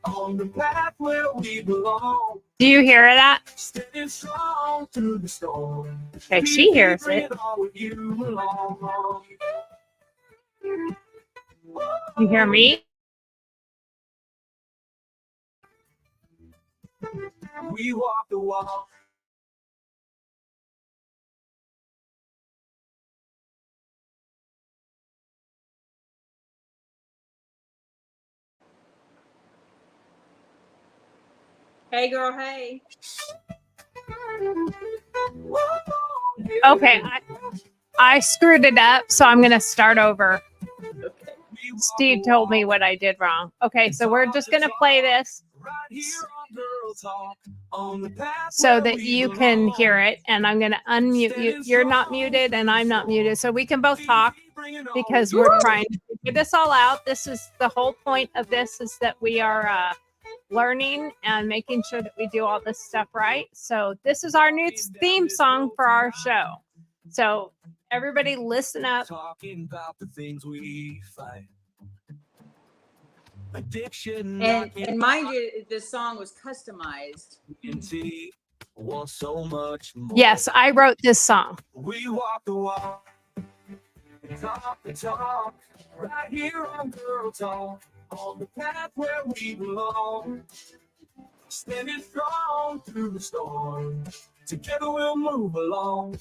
On the path where we belong. Do you hear that? Standing strong through the storm. Okay, she hears Bring it. all with you along. You hear me? We walk the walk. Hey, girl, hey. Okay, I screwed it up, so I'm going to start over. Okay. Steve told me what I did wrong. Okay, so we're just going to play this so that you can hear it, and I'm going to unmute you. You're not muted, and I'm not muted, so we can both talk because we're trying to figure this all out. This is the whole point of this, is that we are learning and making sure that we do all this stuff right. So this is our new theme song for our show. So everybody listen up. Talking about the things we fight. Addiction. And mind you, this song was customized. Want so much more. Yes, I wrote this song. We walk the walk. Talk the talk. Right here on Girl Talk. On the path where we belong. Standing strong through the storm. Together we'll move along.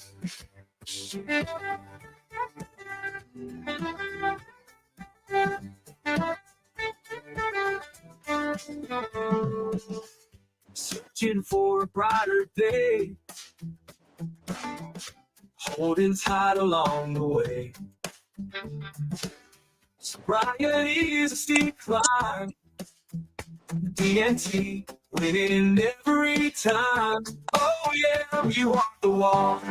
Searching for a brighter day. Holding tight along the way. Sobriety is a steep climb. DNT winning every time. Oh yeah, we walk the walk.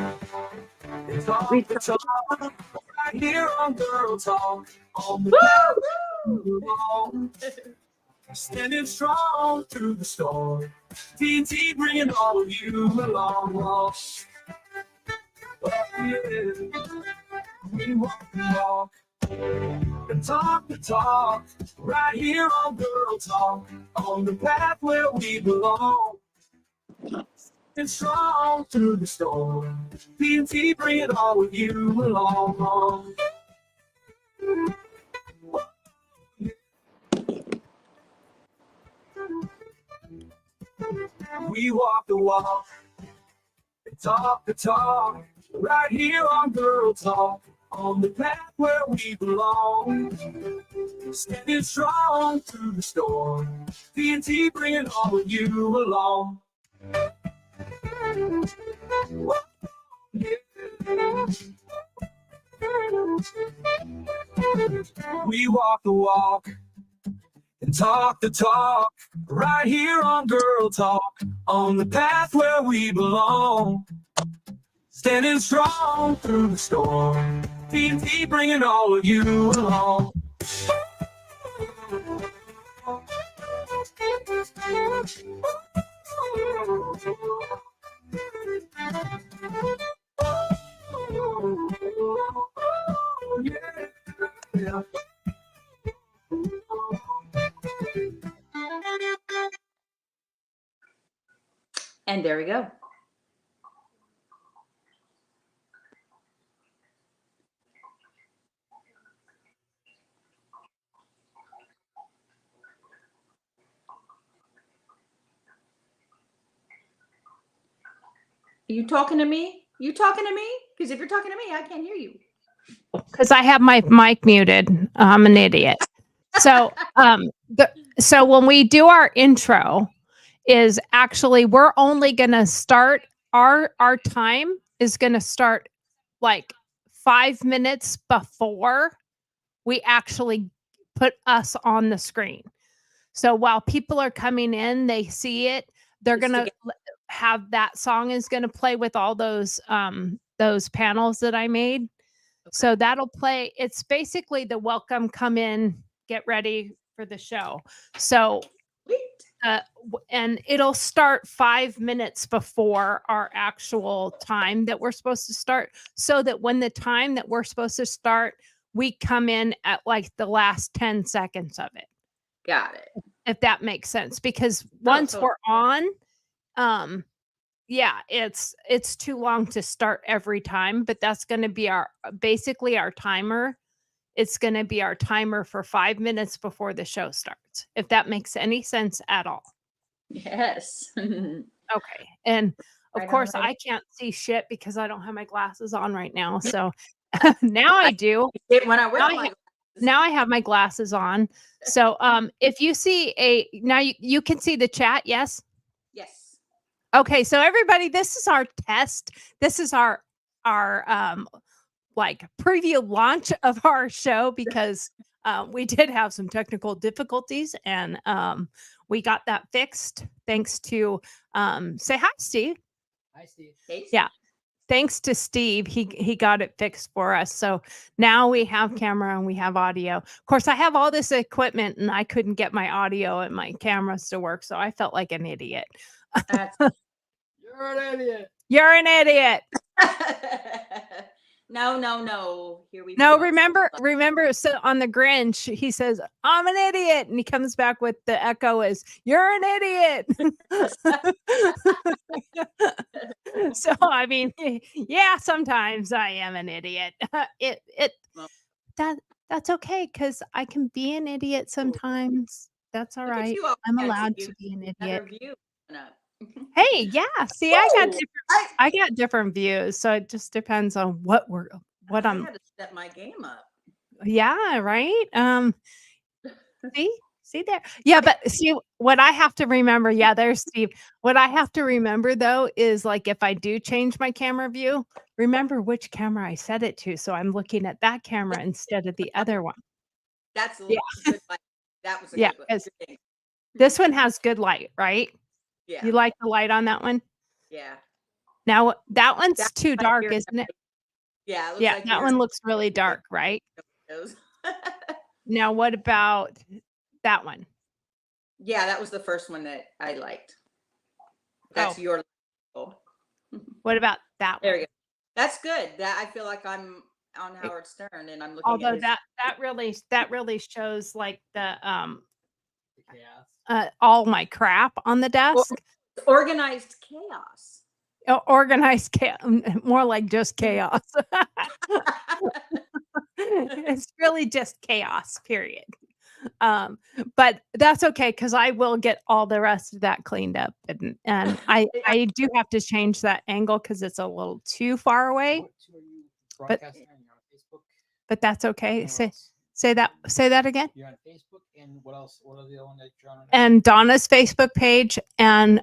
And talk the talk. Right here on Girl Talk. On the path. Standing strong through the storm. TNT bringing all of you along. Oh, yeah. We walk the walk. And talk the talk. Right here on Girl Talk. On the path where we belong. And strong through the storm. TNT bringing all of you along. We walk the walk and talk the talk. Right here on Girl Talk. On the path where we belong. Standing strong through the storm. TNT bringing all of you along. We walk the walk and talk the talk. Right here on Girl Talk. On the path where we belong. Standing strong through the storm. TNT bringing all of you along. Yeah. And there we go. Are you talking to me? You talking to me? Because if you're talking to me, I can't hear you. Because I have my mic muted. I'm an idiot. So so when we do our intro, is actually we're only gonna start our time is gonna start like 5 minutes before we actually put us on the screen. So while people are coming in, they see it, they're gonna have that song is gonna play with all those panels that I made. Okay. So that'll play. It's basically the welcome, come in, get ready for the show. So and it'll start 5 minutes before our actual time that we're supposed to start, so that when the time that we're supposed to start, we come in at like the last 10 seconds of it. Got it. if that makes sense, because once totally. we're on, yeah, it's too long to start every time, but that's going to be our basically our timer. It's going to be our timer for 5 minutes before the show starts, if that makes any sense at all. Yes. Okay. And of Right on, course, right on. I can't see shit because I don't have my glasses on right now. So now I do. When I Now wear I, my ha- now I have my glasses on. So if you see now you can see the chat, yes? yes. Okay, so everybody, this is our test. This is our like preview launch of our show because we did have some technical difficulties and we got that fixed thanks to say hi, Steve. Hi, Steve. Hey, Yeah, thanks to Steve, he got it fixed for us. So now we have camera and we have audio. Of course, I have all this equipment and I couldn't get my audio and my cameras to work, so I felt like an idiot. That's You're an idiot. You're an idiot. no. Here we No, go. remember, so on the Grinch, he says, "I'm an idiot," and he comes back with the echo is, "You're an idiot." So I mean, yeah, sometimes I am an idiot. It Well, that that's okay because I can be an idiot sometimes. That's all look at right. you, all I'm fancy. allowed You to be an another idiot. view coming up. Hey, yeah. See, Oh, I got different views, so it just depends on what I I'm. had to step my game up. Yeah, right. See there. Yeah, but see what I have to remember. Yeah, there's Steve. What I have to remember though is like if I do change my camera view, remember which camera I set it to. So I'm looking at that camera instead of the other one. That's a Yeah, good light. That was a yeah. good one. Because Good thing. this one has good light, right? Yeah. You like the light on that one? Yeah. Now that That one's too like dark, you're isn't it? yeah, it looks Yeah, like that you're one looks really dark, right? windows. Now what about that one? Yeah, that was the first one that I liked. Oh, That's your oh. what about that There one? we go. That's good. That I feel like I'm on It- Howard Stern and I'm looking at Although his that really shows like the The chaos. all my crap on the or- desk. organized chaos. Organized more like just chaos. It's really just chaos, period. But that's okay because I will get all the rest of that cleaned up, and I do have to change that angle because it's a little too far away. What two are you But broadcasting on? You're on Facebook? but that's okay. And where else? Say that again. You're on Facebook, and what else? What are the other one that you're on? Right now? And Donna's Facebook page and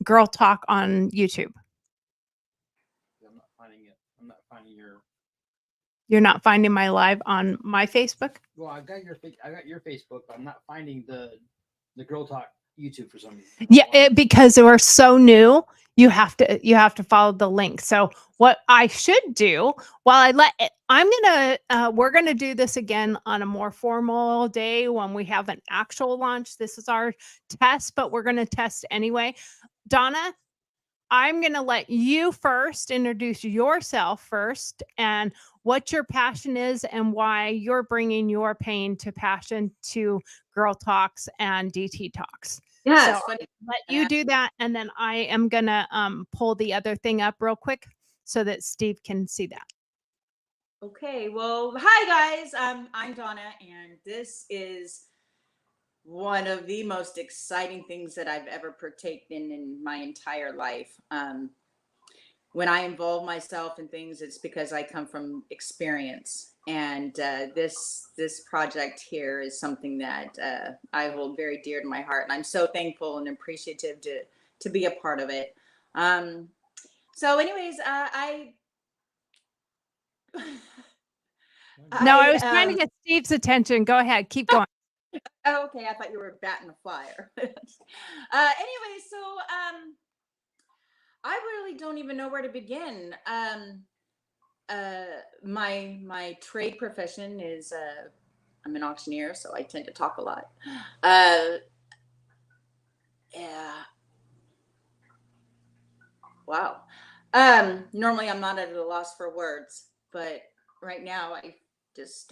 Girl Talk on YouTube. I'm not finding it. I'm not finding your. You're not finding my live on my Facebook? Well, I got your Facebook, but I'm not finding the Girl Talk YouTube for some reason. Yeah, because we're so new, you have to follow the link. So what I should do while we're gonna do this again on a more formal day when we have an actual launch. This is our test, but we're gonna test anyway. Donna, I'm going to let you first introduce yourself first and what your passion is and why you're bringing your pain to passion to Girl Talks and DT Talks. Yeah, So it's funny. let you do that. And then I am going to pull the other thing up real quick so that Steve can see that. Okay, well, hi guys. I'm Donna, and this is one of the most exciting things that I've ever partaken in my entire life. When I involve myself in things, it's because I come from experience, and this project here is something that I hold very dear to my heart, and I'm so thankful and appreciative to be a part of it. So, anyways, No, I was trying to get Steve's attention. Go ahead. Keep going. Oh, okay. I thought you were batting a flyer. Anyway, so I really don't even know where to begin. My trade profession is I'm an auctioneer, so I tend to talk a lot. Yeah. Wow. Normally I'm not at a loss for words, but right now I just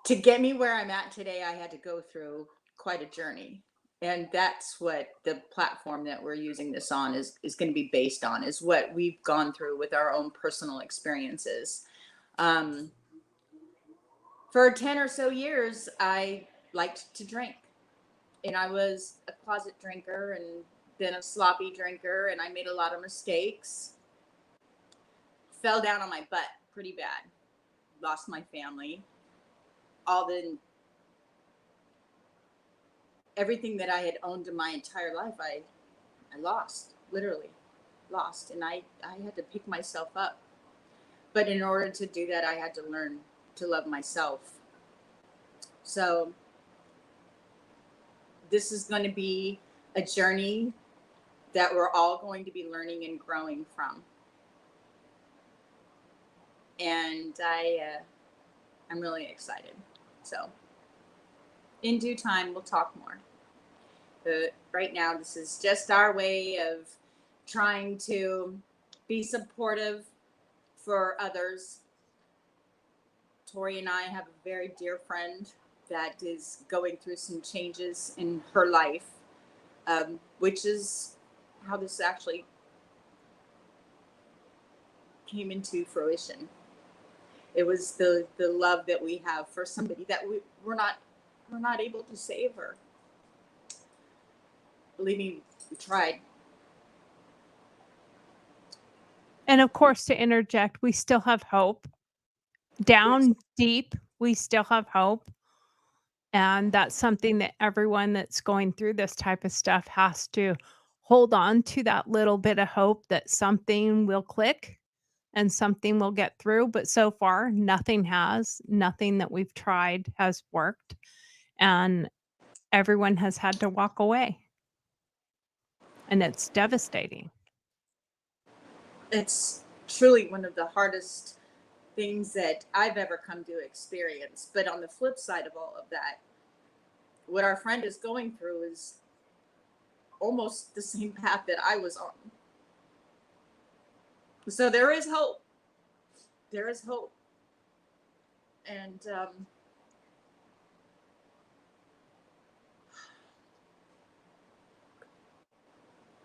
to get me where I'm at today, I had to go through quite a journey. And that's what the platform that we're using this on is going to be based on, is what we've gone through with our own personal experiences. Um, for 10 or so years, I liked to drink. And I was a closet drinker and then a sloppy drinker, and I made a lot of mistakes. Fell down on my butt pretty bad. Lost my family. All the everything that I had owned in my entire life, I lost, literally lost. And I had to pick myself up. But in order to do that, I had to learn to love myself. So this is going to be a journey that we're all going to be learning and growing from. And I'm really excited. So in due time, we'll talk more. But right now, this is just our way of trying to be supportive for others. Tori and I have a very dear friend that is going through some changes in her life, which is how this actually came into fruition. It was the love that we have for somebody that we're not able to save her. Believe me, we tried. And of course, to interject, we still have hope. Down deep, we still have hope. And that's something that everyone that's going through this type of stuff has to hold on to, that little bit of hope that something will click and something will get through. But so far, nothing has. Nothing that we've tried has worked. And everyone has had to walk away. And it's devastating. It's truly one of the hardest things that I've ever come to experience. But on the flip side of all of that, what our friend is going through is almost the same path that I was on. So there is hope. There is hope. And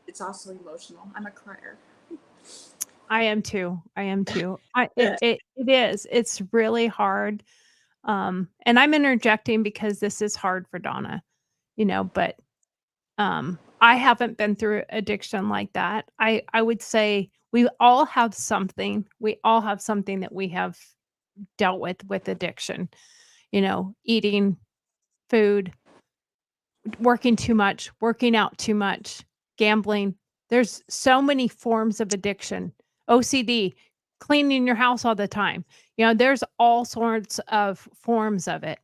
it's also emotional. I'm a crier. I am too. It is. It's really hard. And I'm interjecting because this is hard for Donna, but I haven't been through addiction like that. I would say we all have something. We all have something that we have dealt with addiction. Eating food, working too much, working out too much, gambling. There's so many forms of addiction. OCD, cleaning your house all the time. There's all sorts of forms of it.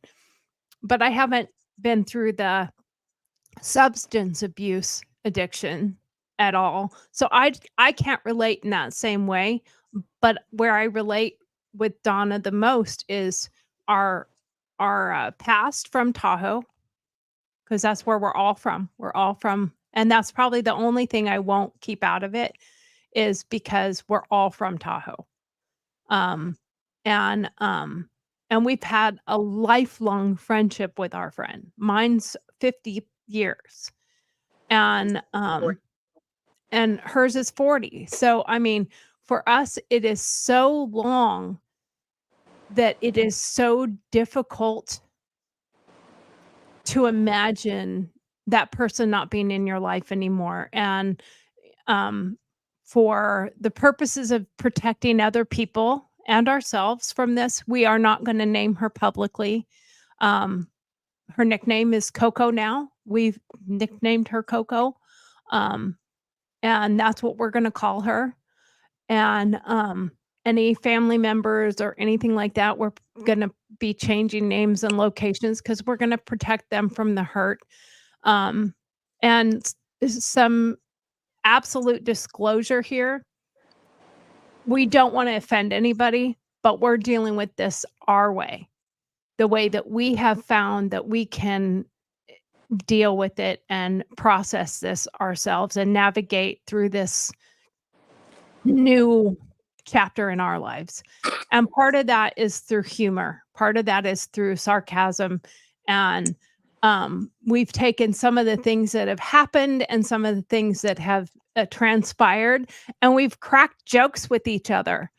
But I haven't been through the substance abuse addiction at all. So I can't relate in that same way, but where I relate with Donna the most is our past from Tahoe, because that's where we're all from. We're all from, and that's probably the only thing I won't keep out of it, is because we're all from Tahoe. Um, and we've had a lifelong friendship with our friend. Mine's 50 years. And hers is 40. So I mean, for us, it is so long that it is so difficult to imagine that person not being in your life anymore. And for the purposes of protecting other people and ourselves from this, we are not going to name her publicly. Her nickname is Coco now. We've nicknamed her Coco. And that's what we're going to call her. And any family members or anything like that, we're going to be changing names and locations because we're going to protect them from the hurt. And some absolute disclosure here. We don't want to offend anybody, but we're dealing with this our way, the way that we have found that we can deal with it and process this ourselves and navigate through this new chapter in our lives. And part of that is through humor. Part of that is through sarcasm and We've taken some of the things that have happened and some of the things that have transpired, and we've cracked jokes with each other.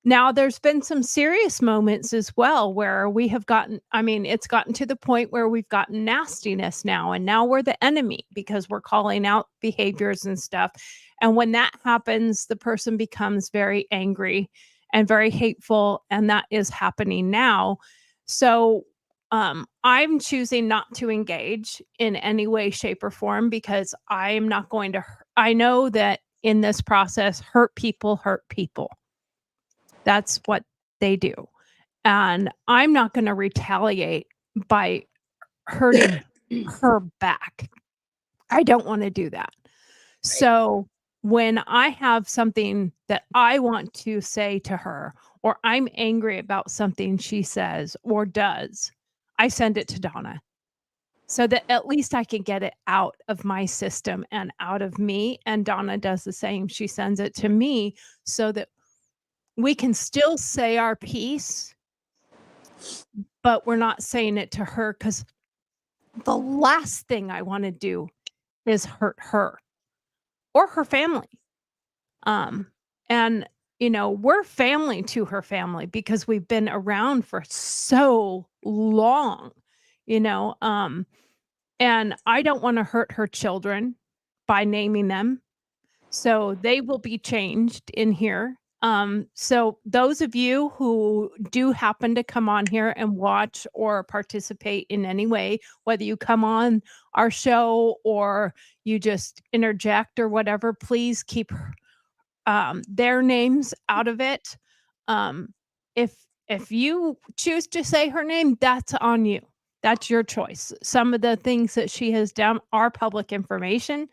Now there's been some serious moments as well where we have gotten, I mean, it's gotten to the point where we've gotten nastiness now, and now we're the enemy because we're calling out behaviors and stuff. And when that happens, the person becomes very angry and very hateful, and that is happening now. So I'm choosing not to engage in any way, shape, or form because I'm not going to, I know that in this process, hurt people hurt people. That's what they do. And I'm not going to retaliate by hurting her back. I don't want to do that. So when I have something that I want to say to her, or I'm angry about something she says or does, I send it to Donna so that at least I can get it out of my system and out of me. And Donna does the same. She sends it to me so that we can still say our piece, but we're not saying it to her because the last thing I want to do is hurt her or her family. And we're family to her family because we've been around for so long, you know. And I don't want to hurt her children by naming them. So they will be changed in here. So those of you who do happen to come on here and watch or participate in any way, whether you come on our show or you just interject or whatever, please keep their names out of it. If you choose to say her name, that's on you. That's your choice. Some of the things that she has done are public information.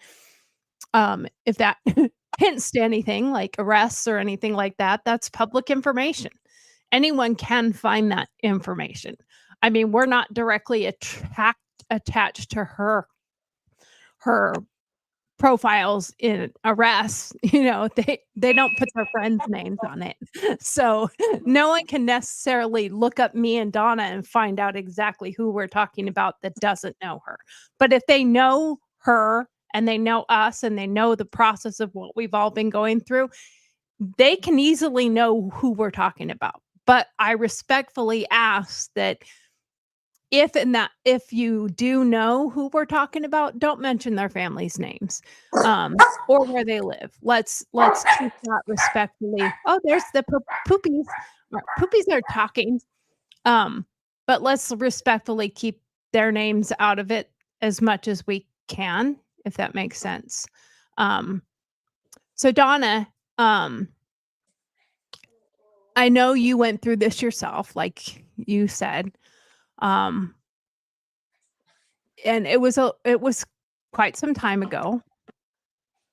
If that hints to anything like arrests or anything like that, that's public information. Anyone can find that information. I mean, we're not directly attached to her profiles in arrests. They don't put their friends' names on it. So no one can necessarily look up me and Donna and find out exactly who we're talking about that doesn't know her. But if they know her and they know us and they know the process of what we've all been going through, they can easily know who we're talking about. But I respectfully ask that if you do know who we're talking about, don't mention their families' names, or where they live. Let's keep that respectfully. Oh, there's the poopies. Poopies are talking. But let's respectfully keep their names out of it as much as we can, if that makes sense. So Donna, I know you went through this yourself, like you said. And it was quite some time ago.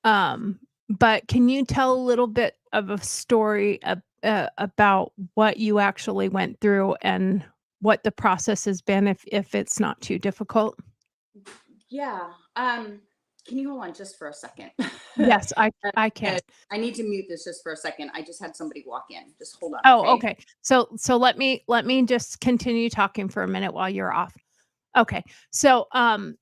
But can you tell a little bit of a story about what you actually went through and what the process has been, if it's not too difficult? Yeah. Can you hold on just for a second? Yes, I can. I need to mute this just for a second. I just had somebody walk in. Just hold on. Oh, okay. So let me just continue talking for a minute while you're off. Okay. So Donna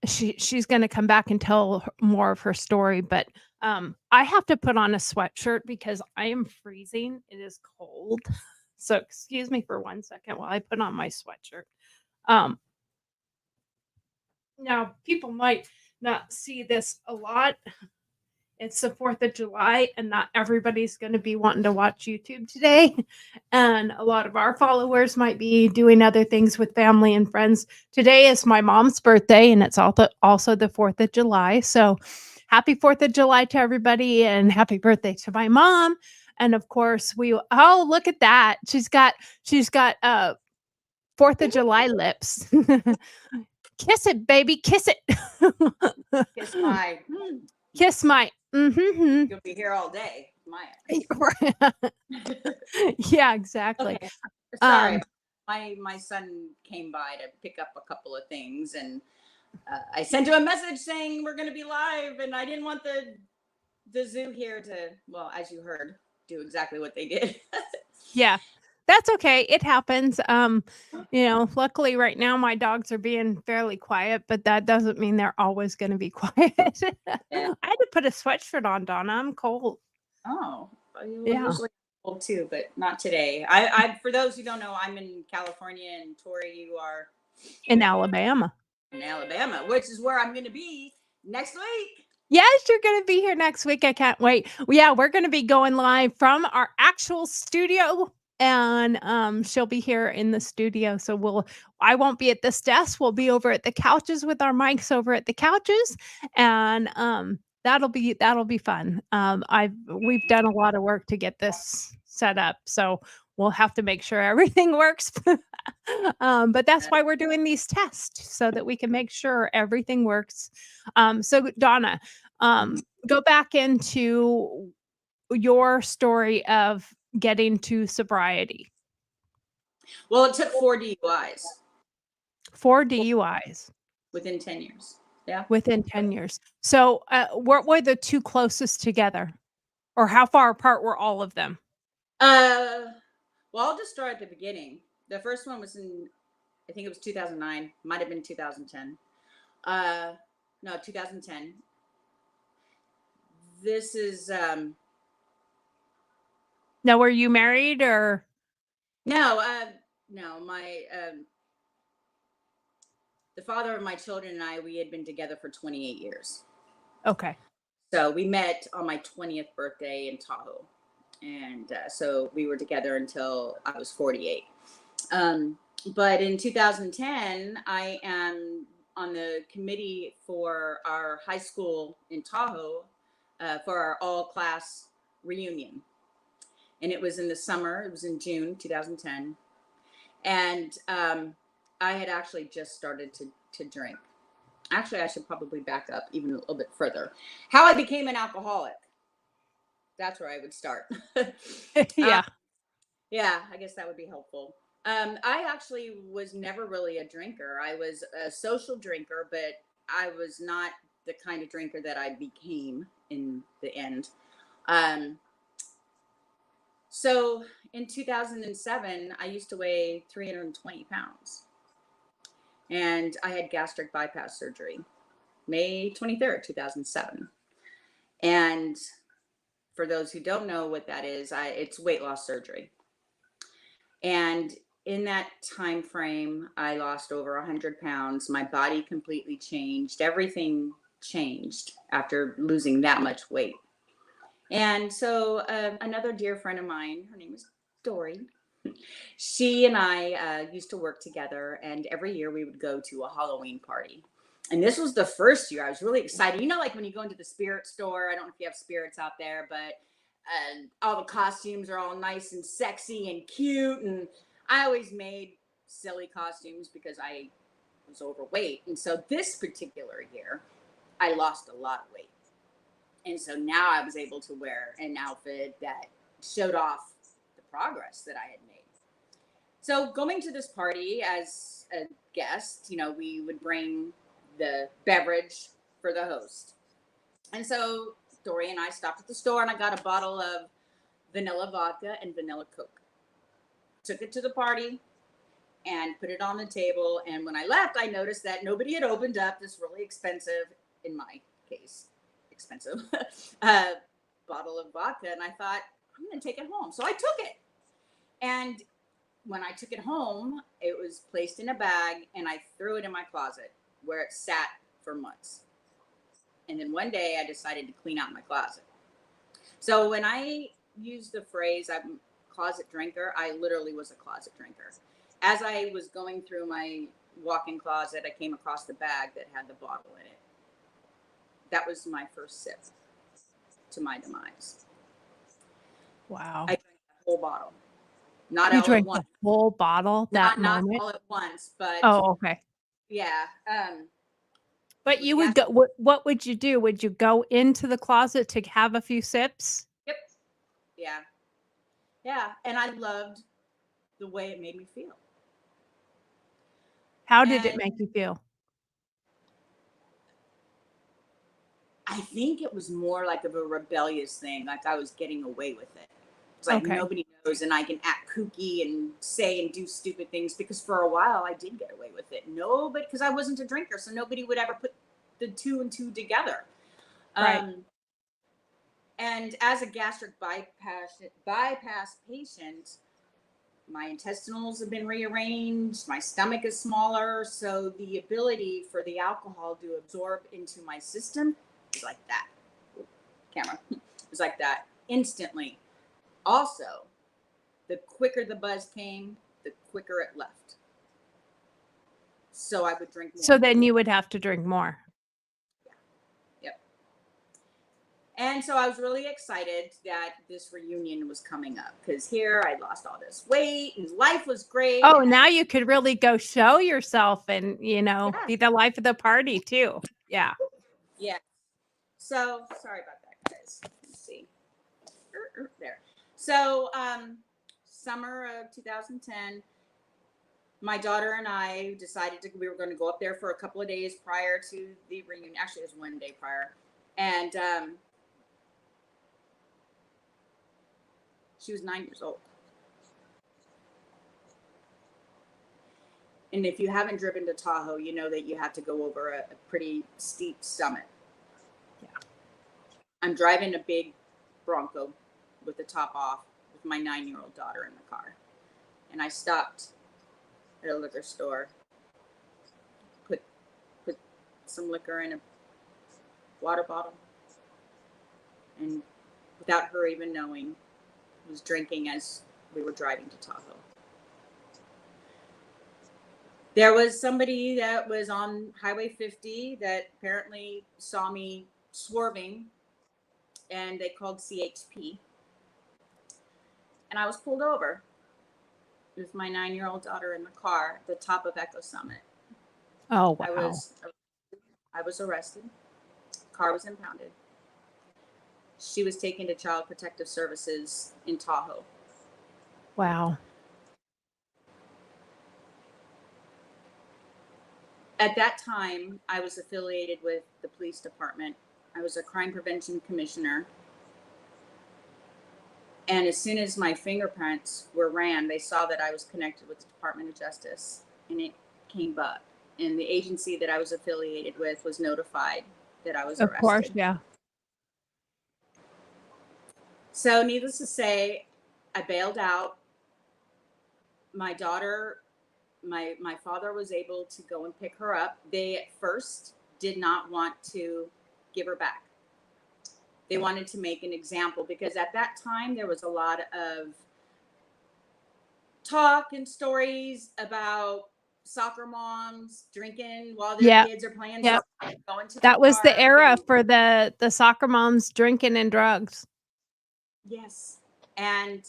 she's going to come back and tell more of her story, but I have to put on a sweatshirt because I am freezing. It is cold. So excuse me for 1 second while I put on my sweatshirt. Now people might not see this a lot. It's the 4th of July and not everybody's going to be wanting to watch YouTube today. And a lot of our followers might be doing other things with family and friends. Today is my mom's birthday and it's also the 4th of July. So happy 4th of July to everybody and happy birthday to my mom. And of course oh, look at that. She's got 4th of July lips. Kiss it, baby. Kiss it. Kiss my. Kiss my. You'll be here all day. Yeah, exactly. Okay. Sorry, my son came by to pick up a couple of things, and I sent him a message saying we're going to be live, and I didn't want the zoo here to, well, as you heard, do exactly what they did. Yeah, That's okay. It happens. Luckily right now my dogs are being fairly quiet, but that doesn't mean they're always going to be quiet. Yeah. I had to put a sweatshirt on, Donna. I'm cold. Oh, well, Yeah. usually cold too, but not today. I for those who don't know, I'm in California, and Tori, you are In Alabama. in Alabama, which is where I'm going to be next week. Yes, you're going to be here next week. I can't wait. Yeah, we're going to be going live from our actual studio, and she'll be here in the studio. So I won't be at this desk. We'll be over at the couches with our mics over at the couches, and that'll be fun. We've done a lot of work to get this set up, so we'll have to make sure everything works. But that's why we're doing these tests, so that we can make sure everything works. So Donna, go back into your story of getting to sobriety. Well, it took 4 DUIs. 4 DUIs within 10 years. Yeah. within 10 years. So, what were the 2 closest together? Or how far apart were all of them? Well, I'll just start at the beginning. The first one was I think it was 2009. Might have been 2010. No, 2010. This is Now, were you married or? no, my the father of my children and we had been together for 28 years. Okay. So we met on my 20th birthday in Tahoe. And so we were together until I was 48. But in 2010, I am on the committee for our high school in Tahoe for our all-class reunion. And it was in the summer. It was in June 2010. And I had actually just started to drink. Actually, I should probably back up even a little bit further. How I became an alcoholic. That's where I would start. Yeah. Yeah, I guess that would be helpful. I actually was never really a drinker. I was a social drinker, but I was not the kind of drinker that I became in the end. So in 2007, I used to weigh 320 pounds. And I had gastric bypass surgery, May 23rd, 2007. And for those who don't know what that is, it's weight loss surgery. And in that time frame, I lost over 100 pounds. My body completely changed. Everything changed after losing that much weight. And so another dear friend of mine, her name is Dory, she and I used to work together, and every year we would go to a Halloween party. And this was the first year I was really excited. You know, like when you go into the spirit store, I don't know if you have spirits out there, but all the costumes are all nice and sexy and cute. And I always made silly costumes because I was overweight. And so this particular year, I lost a lot of weight. And so now I was able to wear an outfit that showed off the progress that I had made. So going to this party as a guest, we would bring the beverage for the host. And so Dory and I stopped at the store, and I got a bottle of vanilla vodka and vanilla Coke. Took it to the party and put it on the table. And when I left, I noticed that nobody had opened up this really expensive, in my case, expensive bottle of vodka. And I thought, I'm going to take it home. So I took it. And when I took it home, it was placed in a bag, and I threw it in my closet where it sat for months. And then one day I decided to clean out my closet. So when I use the phrase I'm a closet drinker, I literally was a closet drinker. As I was going through my walk-in closet, I came across the bag that had the bottle in it. That was my first sip to my demise. Wow. I drank the whole bottle. Not You all at drank the once. whole bottle that Not moment? all at once, but Oh, okay. yeah. But you would go, what would you do? Would you go into the closet to have a few sips? Yep. Yeah. Yeah. And I loved the way it made me feel. How did it make you feel? I think it was more like of a rebellious thing. Like I was getting away with it. It's like Okay. nobody knows, and I can act kooky and say and do stupid things, because for a while I did get away with it. Nobody, because I wasn't a drinker, so nobody would ever put the two and two together. Right. And as a gastric bypass patient, my intestinals have been rearranged, my stomach is smaller, so the ability for the alcohol to absorb into my system is like that. Camera. It was like that instantly. Also, the quicker the buzz came, the quicker it left. So I would drink more. So then you would have to drink more. Yep. And so I was really excited that this reunion was coming up, because here I lost all this weight and life was great. Oh, now you could really go show yourself and, you know, Yeah. be the life of the party too. Yeah. Yeah. So sorry about that, guys. Let's see. There. So summer of 2010, my daughter and I decided we were going to go up there for a couple of days prior to the reunion. Actually, it was one day prior. And she was 9 years old. And if you haven't driven to Tahoe, you know that you have to go over a pretty steep summit. Yeah. I'm driving a big Bronco with the top off with my 9-year-old daughter in the car. And I stopped at a liquor store, put some liquor in a water bottle, and without her even knowing, was drinking as we were driving to Tahoe. There was somebody that was on Highway 50 that apparently saw me swerving, and they called CHP. And I was pulled over with my 9-year-old daughter in the car at the top of Echo Summit. Oh, wow. I was arrested. Car was impounded. She was taken to Child Protective Services in Tahoe. Wow. At that time, I was affiliated with the police department. I was a crime prevention commissioner. And as soon as my fingerprints were ran, they saw that I was connected with the Department of Justice, and it came up. And the agency that I was affiliated with was notified that I was arrested. Of course, yeah. So needless to say, I bailed out. My daughter, my father was able to go and pick her up. They at first did not want to give her back. They wanted to make an example, because at that time there was a lot of talk and stories about soccer moms drinking while their kids are playing Yep. soccer, going to That was the park era and- for the soccer moms drinking and drugs. Yes. And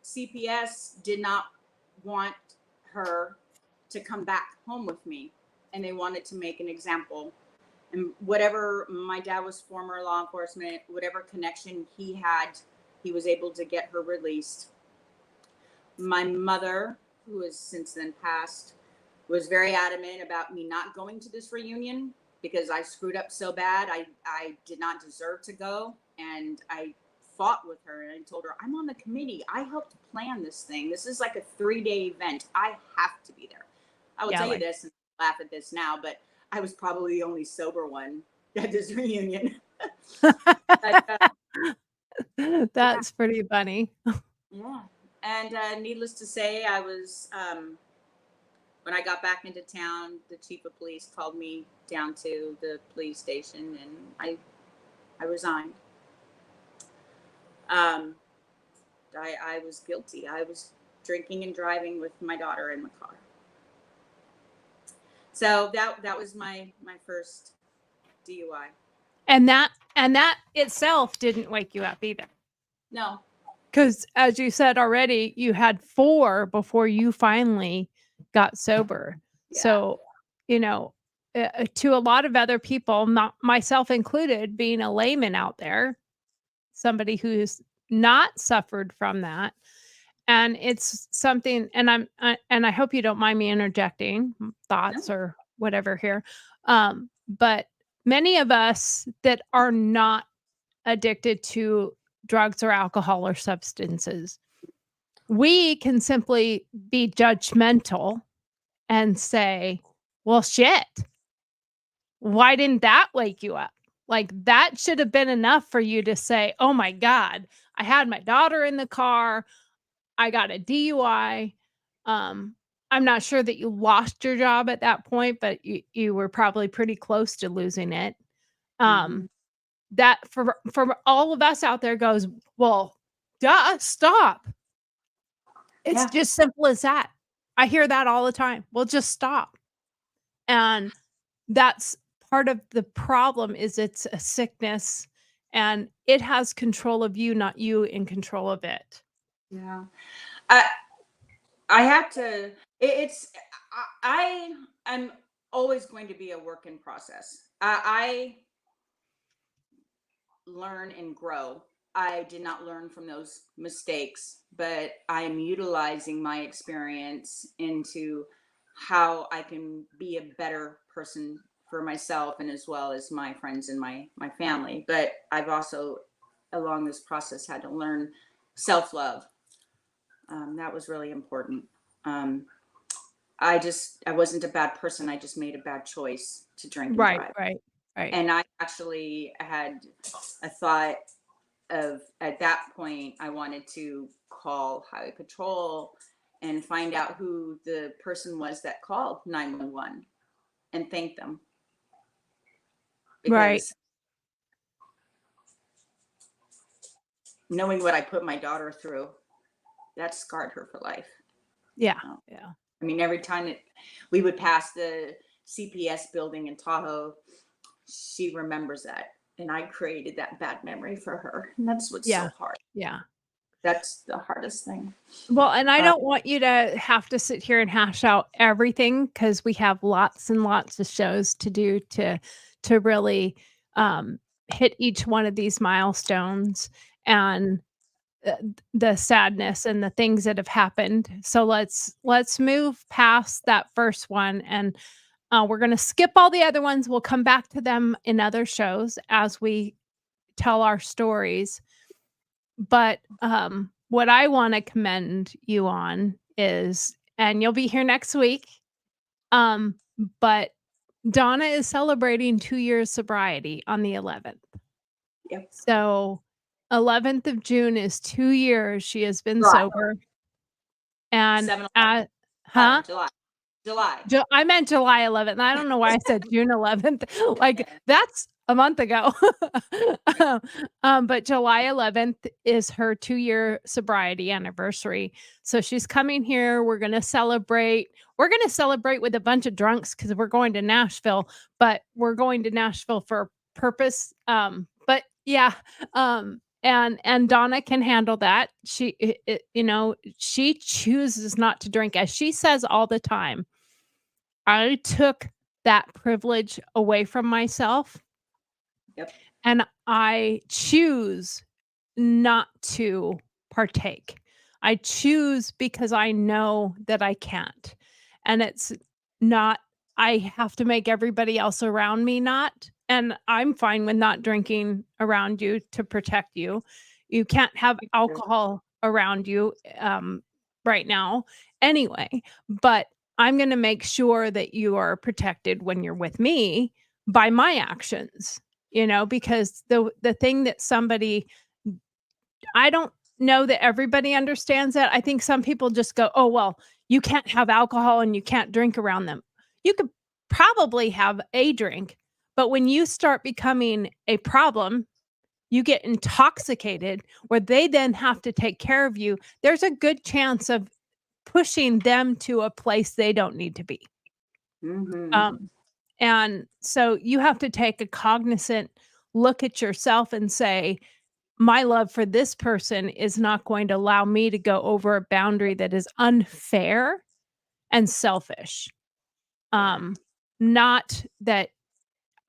CPS did not want her to come back home with me, and they wanted to make an example. And whatever, my dad was former law enforcement, whatever connection he had, he was able to get her released. My mother, who has since then passed, was very adamant about me not going to this reunion, because I screwed up so bad. I did not deserve to go. And I fought with her, and I told her, I'm on the committee. I helped plan this thing. This is like a 3-day event. I have to be there. I will tell you this and laugh at this now, but I was probably the only sober one at this reunion. But, That's pretty funny. yeah. And needless to say, I was, when I got back into town, the chief of police called me down to the police station, and I resigned. I was guilty. I was drinking and driving with my daughter in the car. So that was my first DUI. And that itself didn't wake you up either. No. Because as you said already, you had 4 before you finally got sober. Yeah. So, you know, to a lot of other people, not myself included, being a layman out there, somebody who's not suffered from that, and it's something. And I hope you don't mind me interjecting thoughts or whatever here. But many of us that are not addicted to drugs or alcohol or substances we can simply be judgmental and say, well, shit, why didn't that wake you up? Like, that should have been enough for you to say, oh my God, I had my daughter in the car. I got a DUI. Um, I'm not sure that you lost your job at that point, but you were probably pretty close to losing it. Mhm. That for all of us out there goes, well, duh, stop. It's Yeah. just simple as that. I hear that all the time. Well, just stop. And that's part of the problem is it's a sickness and it has control of you, not you in control of it. Yeah. I I have to. It's I'm always going to be a work in process. I learn and grow. I did not learn from those mistakes, but I am utilizing my experience into how I can be a better person for myself and as well as my friends and my family. But I've also along this process had to learn self-love. That was really important. Um, I wasn't a bad person. I just made a bad choice to drink and Right, drive. right, right. And I actually had a thought of at that point I wanted to call highway patrol and find out who the person was that called 911 and thank them Right. because knowing what I put my daughter through, that scarred her for life. Yeah. Oh, Yeah. I mean, every time we would pass the CPS building in Tahoe, she remembers that. And I created that bad memory for her. And that's what's Yeah. so hard. Yeah. That's the hardest thing. Well, and I Uh, don't want you to have to sit here and hash out everything because we have lots and lots of shows to do to really hit each one of these milestones and the sadness and the things that have happened. So let's move past that first one and we're going to skip all the other ones. We'll come back to them in other shows as we tell our stories. But, what I wanna commend you on is and you'll be here next week, um, but Donna is celebrating 2 years sobriety on the 11th. yep. So, 11th of June is 2 years she has been July, sober, and 7 at Huh? 11, July. July. I meant July 11th. I don't know why I said June 11th. Like, Yeah. that's a month ago. But July 11th is her 2-year sobriety anniversary. So she's coming here. We're gonna celebrate. We're gonna celebrate with a bunch of drunks because we're going to Nashville, but we're going to Nashville for a purpose. But yeah, and Donna can handle that. She chooses not to drink, as she says all the time. I took that privilege away from myself, Yep. and I choose not to partake. I choose because I know that I can't. And it's not, I have to make everybody else around me not. And I'm fine with not drinking around you to protect you. You can't have alcohol around you right now anyway. But I'm going to make sure that you are protected when you're with me by my actions, because the thing that somebody I don't know that everybody understands that. I think some people just go, "Oh, well, you can't have alcohol and you can't drink around them." You could probably have a drink, but when you start becoming a problem, you get intoxicated where they then have to take care of you. There's a good chance of pushing them to a place they don't need to be. Mm-hmm. Um, and so you have to take a cognizant look at yourself and say, my love for this person is not going to allow me to go over a boundary that is unfair and selfish. Yeah. Not that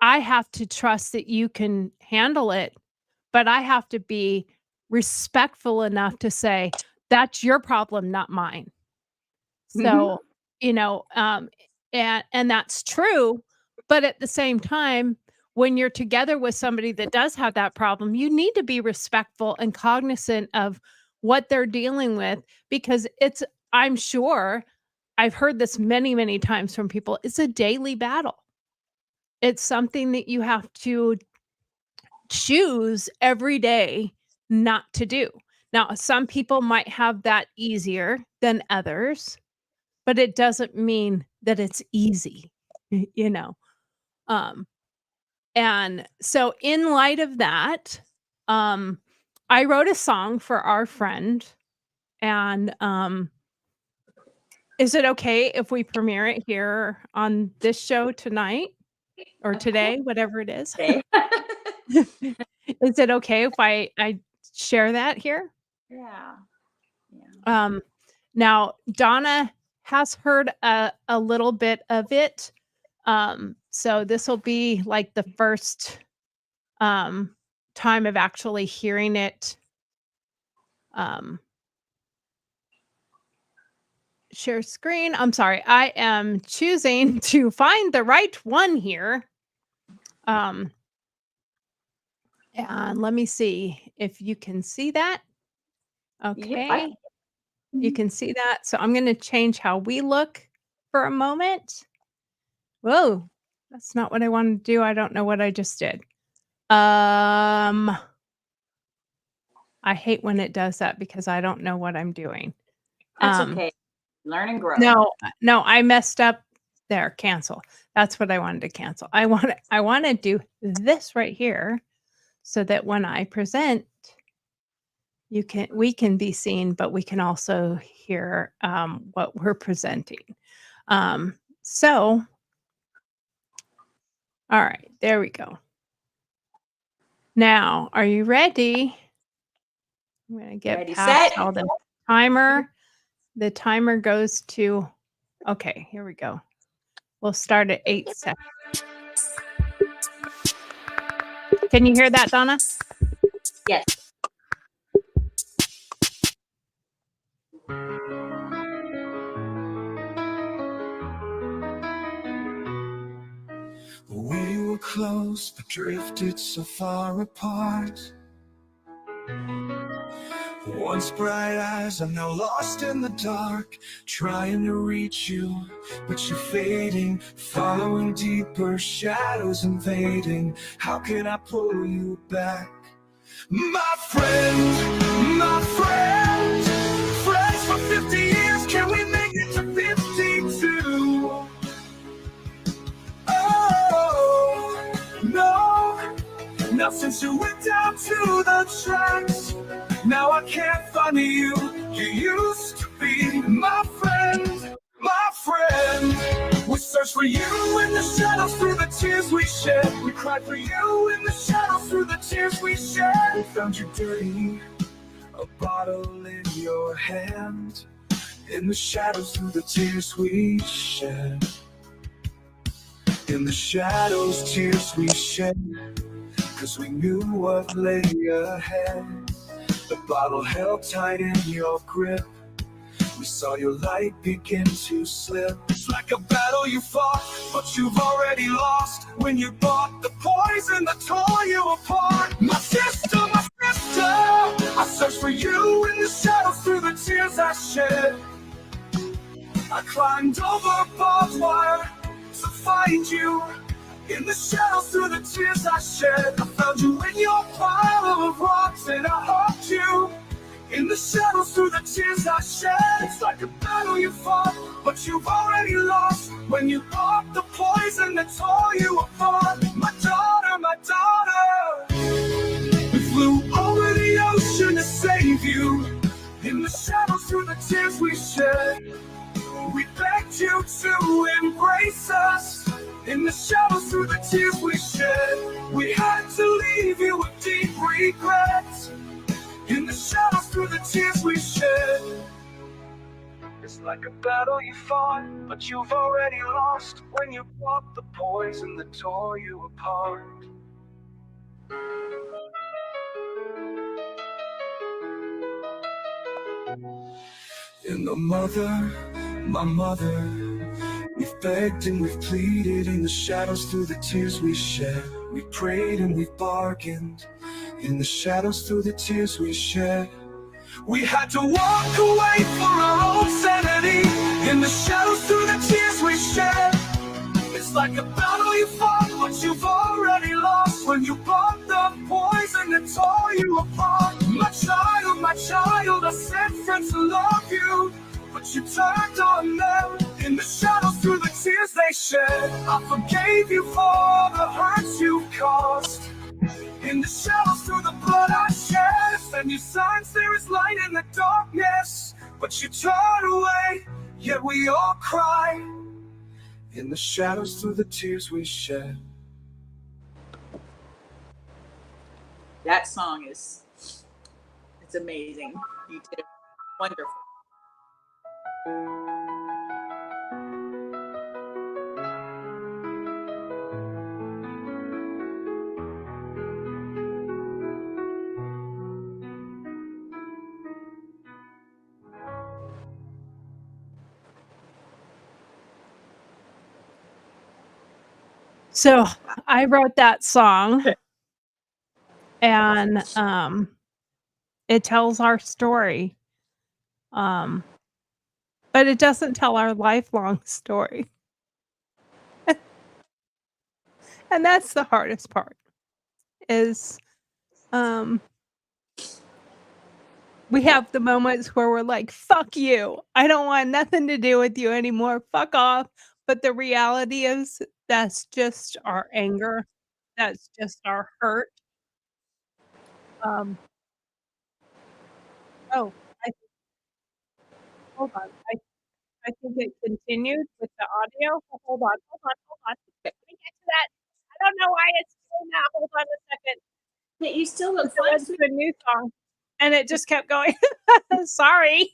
I have to trust that you can handle it, but I have to be respectful enough to say, that's your problem, not mine. Mm-hmm. So, you know, um, and that's true, but at the same time, when you're together with somebody that does have that problem, you need to be respectful and cognizant of what they're dealing with, because I'm sure I've heard this many, many times from people. It's a daily battle. It's something that you have to choose every day not to do. Now, some people might have that easier than others, but it doesn't mean that it's easy, you know? Um, and so in light of that, um, I wrote a song for our friend, and, is it okay if we premiere it here on this show tonight or Of course. today, whatever it is? Okay. Is it okay if I share that here? Yeah. Yeah. Now Donna has heard a little bit of it. So this will be like the first time of actually hearing it. Share screen. I'm sorry. I am choosing to find the right one here. And let me see if you can see that. Yep, Okay. You can see that. So I'm going to change how we look for a moment. Whoa, that's not what I wanted to do. I don't know what I just did. I hate when it does that because I don't know what I'm doing. That's okay. Learn and grow. No, I messed up there. Cancel. That's what I wanted to cancel. I want to do this right here so that when I present, we can be seen, but we can also hear what we're presenting. So, all right, there we go. Now, are you ready? I'm going to get Ready, past set. all the timer. The timer goes to, okay, here we go. We'll start at 8 seconds. Can you hear that, Donna? Yes. We were close, but drifted so far apart. Once bright eyes, I'm now lost in the dark, trying to reach you, but you're fading, following deeper shadows invading. How can I pull you back? My friend, friends for 50 years, can we make it to 52? Oh, no. Now since you went down to the tracks, now I can't find you. You used to be my friend, my friend. We searched for you in the shadows through the tears we shed. We cried for you in the shadows through the tears we shed. We found you dirty, a bottle in your hand, in the shadows through the tears we shed. In the shadows, tears we shed, 'cause we knew what lay ahead. The bottle held tight in your grip. We saw your light begin to slip. It's like a battle you fought, but you've already lost. When you bought the poison that tore you apart. My sister, I searched for you in the shadows through the tears I shed. I climbed over barbed wire to find you. In the shadows through the tears I shed, I found you in your pile of rocks and I hugged you. In the shadows through the tears I shed, it's like a battle you fought, but you've already lost. When you bought the poison that tore you apart. My daughter, we flew over the ocean to save you. In the shadows through the tears we shed, we begged you to embrace us. In the shadows through the tears we shed, we had to leave you with deep regrets. In the shadows through the tears we shed, it's like a battle you fought, but you've already lost. When you bought the poison that tore you apart. In the my mother, we've begged and we've pleaded in the shadows through the tears we shed. We prayed and we've bargained in the shadows through the tears we shed. We had to walk away for our own sanity. In the shadows, through the tears we shed. It's like a battle you fought, but you've already lost. When you bought the poison that tore you apart. My child, I sent friends to love you, but you turned on them. In the shadows, through the tears they shed. I forgave you for the hurts you've caused. In the shadows, through the blood I shed. Send you signs there is light in the darkness, but you turn away, yet we all cry. In the shadows, through the tears we shed. That song is, it's amazing. You did it wonderful. So I wrote that song, and it tells our story. But it doesn't tell our lifelong story. And that's the hardest part is we have the moments where we're like, fuck you. I don't want nothing to do with you anymore. Fuck off. But the reality is that's just our anger. That's just our hurt. Oh, I hold on. I think it continued with the audio. Hold on. Let me get to that. I don't know why it's doing that. Hold on a second. But you still look It went fine. to a new song, and it just kept going. Sorry.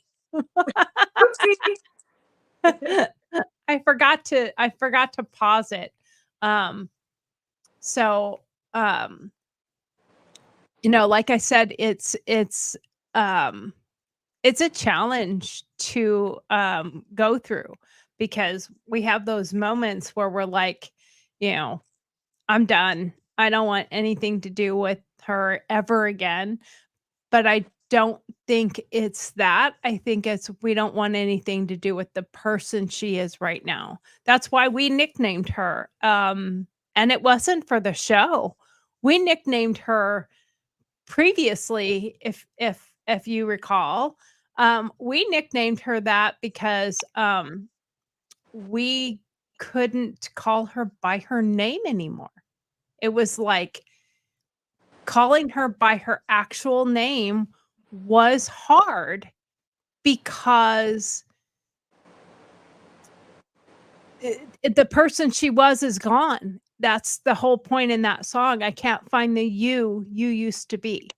I forgot to pause it. So, like I said, it's a challenge to go through because we have those moments where we're like, I'm done. I don't want anything to do with her ever again. But I don't think it's that. I think it's we don't want anything to do with the person she is right now. That's why we nicknamed her. And it wasn't for the show. We nicknamed her previously, if you recall. We nicknamed her that because we couldn't call her by her name anymore. It was like calling her by her actual name was hard because the person she was is gone. That's the whole point in that song. I can't find the you used to be.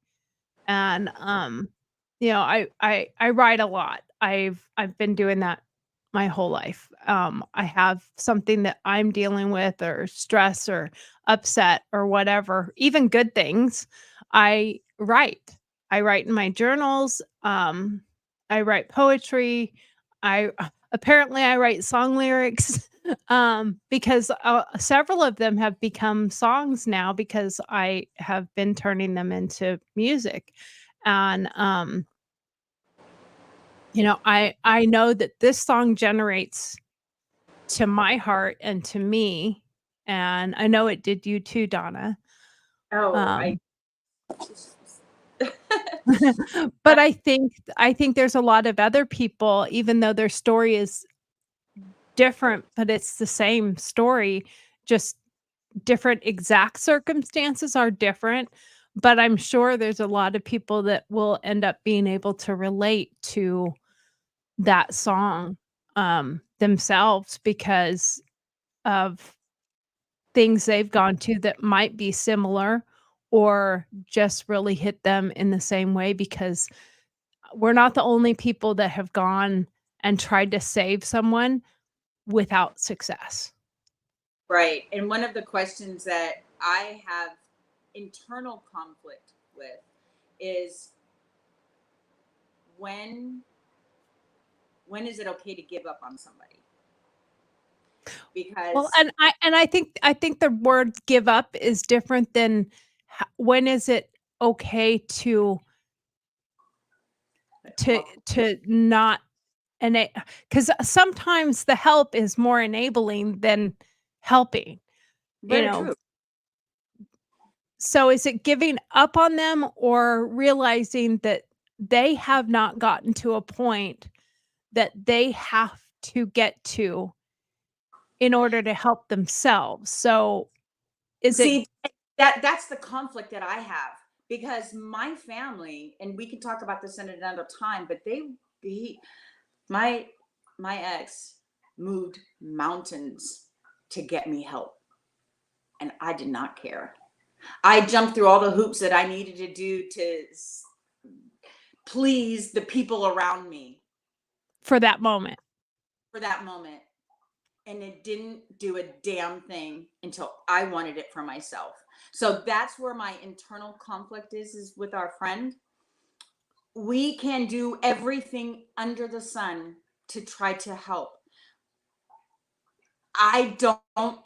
And I write a lot. I've been doing that my whole life. I have something that I'm dealing with or stress or upset or whatever, even good things. I write. I write in my journals. I write poetry. I apparently I write song lyrics because several of them have become songs now because I have been turning them into music. And I know that this song generates to my heart and to me, and I know it did you too, Donna. Oh, But I think there's a lot of other people, even though their story is different, but it's the same story, just different exact circumstances are different. But I'm sure there's a lot of people that will end up being able to relate to that song themselves because of things they've gone to that might be similar or just really hit them in the same way because we're not the only people that have gone and tried to save someone without success. right. And one of the questions that I have internal conflict with is when is it okay to give up on somebody? Because Well, and I think the word give up is different than when is it okay to to not, and because sometimes the help is more enabling than helping, you Very know. true. So is it giving up on them or realizing that they have not gotten to a point that they have to get to in order to help themselves? So is it See, that's the conflict that I have, because my family, and we can talk about this in another time, but he my my ex moved mountains to get me help, and I did not care. I jumped through all the hoops that I needed to do to please the people around me for that moment? for that moment. And it didn't do a damn thing until I wanted it for myself. So that's where my internal conflict is with our friend. We can do everything under the sun to try to help. I don't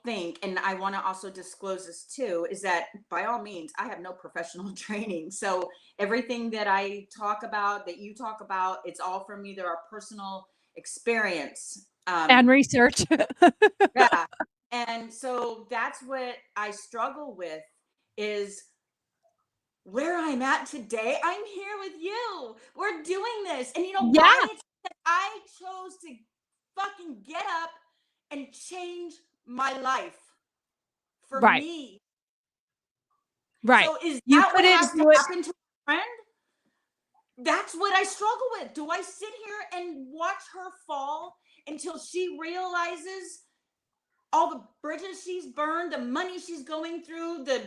think, and I want to also disclose this too, is that by all means, I have no professional training. So everything that I talk about, that you talk about, it's all from either our personal experience. And research. Yeah. And so that's what I struggle with, is where I'm at today. I'm here with you. We're doing this. And you know Yeah, why? It's that I chose to fucking get up and change my life for right, me. right. So is You that what couldn't has to do it happen to a friend? That's what I struggle with. Do I sit here and watch her fall until she realizes all the bridges she's burned, the money she's going through, the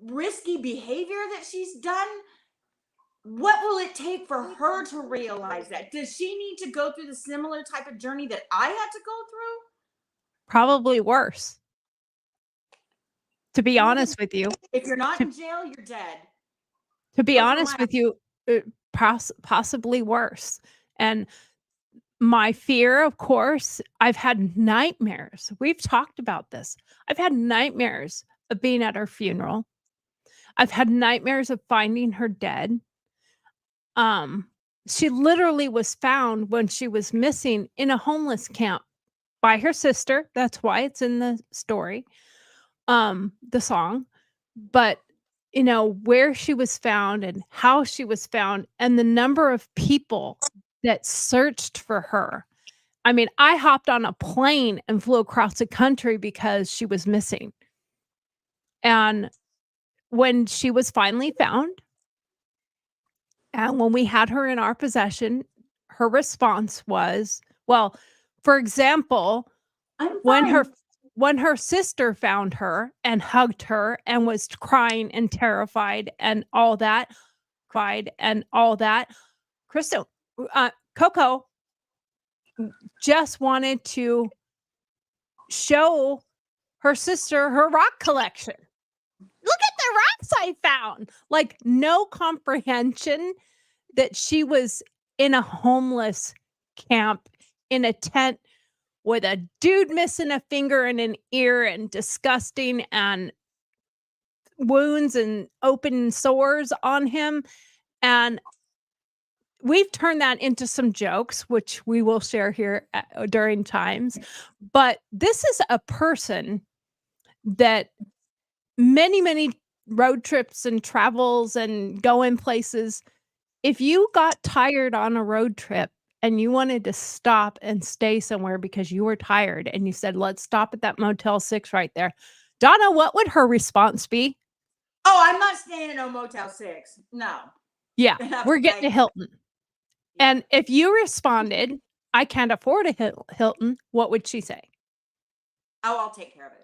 risky behavior that she's done? What will it take for her to realize that? Does she need to go through the similar type of journey that I had to go probably worse, to be through? honest with you. If you're not To in jail, you're dead. to be Those were honest my with you, possibly worse. And my fear, of course, I've had nightmares. We've talked about this. I've had nightmares of being at her funeral. I've had nightmares of finding her dead. Um, she literally was found when she was missing in a homeless camp by her sister. That's why it's in the story, the song. But where she was found and how she was found and the number of people that searched for her. I mean, I hopped on a plane and flew across the country because she was missing. And when she was finally found, and when we had her in our possession, her response was, well, for example, I'm when fine. her sister found her and hugged her and was crying and terrified and all that, cried and all that, Crystal, Coco just wanted to show her sister her rock collection. Look at the rocks I found. Like, no comprehension that she was in a homeless camp in a tent with a dude missing a finger and an ear and disgusting and wounds and open sores on him. And we've turned that into some jokes, which we will share here during times. But this is a person that many, many road trips and travels and going places. If you got tired on a road trip and you wanted to stop and stay somewhere because you were tired and you said, let's stop at that Motel 6 right there. Donna, what would her response be? Oh, I'm not staying in a Motel 6. No. Yeah, we're getting Okay. to Hilton. Yeah. And if you responded, I can't afford a Hilton, what would she say? Oh, I'll take care of it.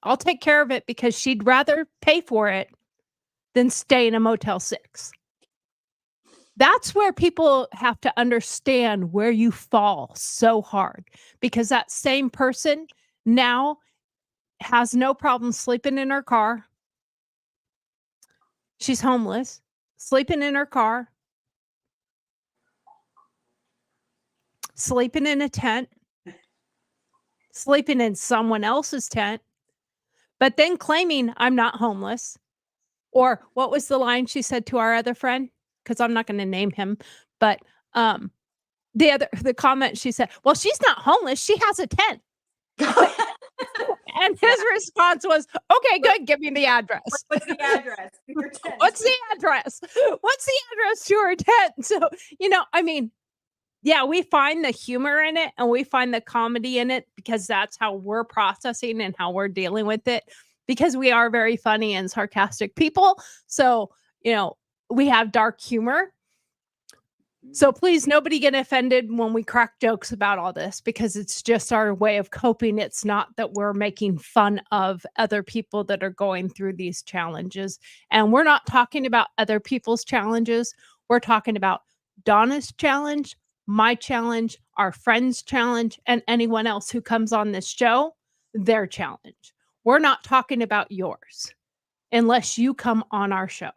I'll take care of it because she'd rather pay for it than stay in a Motel 6. That's where people have to understand where you fall so hard, because that same person now has no problem sleeping in her car. She's homeless, sleeping in her car, sleeping in a tent, sleeping in someone else's tent, but then claiming I'm not homeless. Or what was the line she said to our other friend? Because I'm not going to name him, But the comment she said, well, she's not homeless. She has a tent. And his response was, okay, good. Give me the address. What's the address to your tent? What's the address? What's the address to her tent? So, I mean, yeah, we find the humor in it and we find the comedy in it because that's how we're processing and how we're dealing with it, because we are very funny and sarcastic people. So, we have dark humor. So please, nobody get offended when we crack jokes about all this, because it's just our way of coping. It's not that we're making fun of other people that are going through these challenges. And we're not talking about other people's challenges. We're talking about Donna's challenge, my challenge, our friend's challenge, and anyone else who comes on this show, their challenge. We're not talking about yours unless you come on our show.